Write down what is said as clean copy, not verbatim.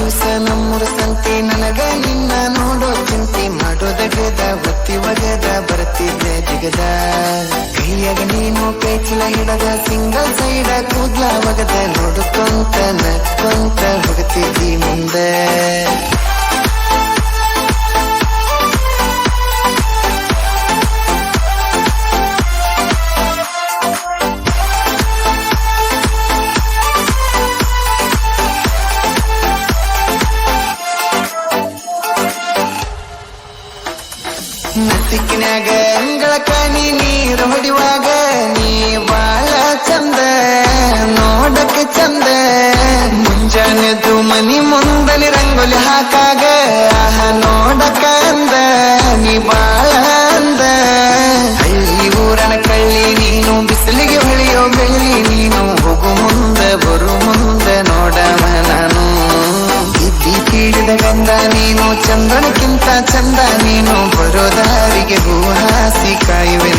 ದಿವಸ ನಮ್ಮೂರ ಸಂತೆ ನನಗ ನಿನ್ನ ನೋಡೋ ಚಿಂತೆ ಮಾಡೋದಗದ ಒತ್ತಿ ಒಗದ ಬರ್ತಿದ್ದೆ ಜಿಗದ ಕೈಯಾಗ ನೀನು ಕೈಚಲ ಹಿಡದ ಸಿಂಗಲ್ ಸೈಡ ಕೂದ್ಲ ಒಗದ ನೋಡುಕೊಂತ ನಕ್ಕೊಂತ ಹೋಗ್ತಿದ್ದಿ ಮುಂದೆ ನಸಿಕಿನ್ಯಾಗ ಅಂಗಳ ಕಾಣಿ ನೀರು ಹೊಡಿವಾಗ ನೀ ಬಾಳ ಚಂದ ನೋಡಕ ಚಂದ ಮುಂಜಾನೆದ್ದು ಮನಿ ಮುಂದಲಿ ರಂಗೋಲಿ ಹಾಕಾಗ ಆಹ ನೋಡಕ ಅಂದ ನೀ ಬಾಳ ಅಂದ ಹಳ್ಳಿ ಊರನ ಕಳ್ಳಿ ನೀನು ಬಿಸಿಲಿಗೆ ಹೊಳೆಯೋ ಬೆಳ್ಳಿ ನೀನು ಹೋಗು ಮುಂದೆ ಬರು ಮುಂದೆ ನೋಡವ ನಾನು ಇದ್ದಿ ತೀಡಿದ ಗಂಧ ನೀನು ಚಂದ್ರನಕ್ಕಿಂತ ಚಂದ ನೀನು ಬರೋ ದಾರಿಗೆ ಹೂ ಹಾಸಿ ಕಾಯುವೆ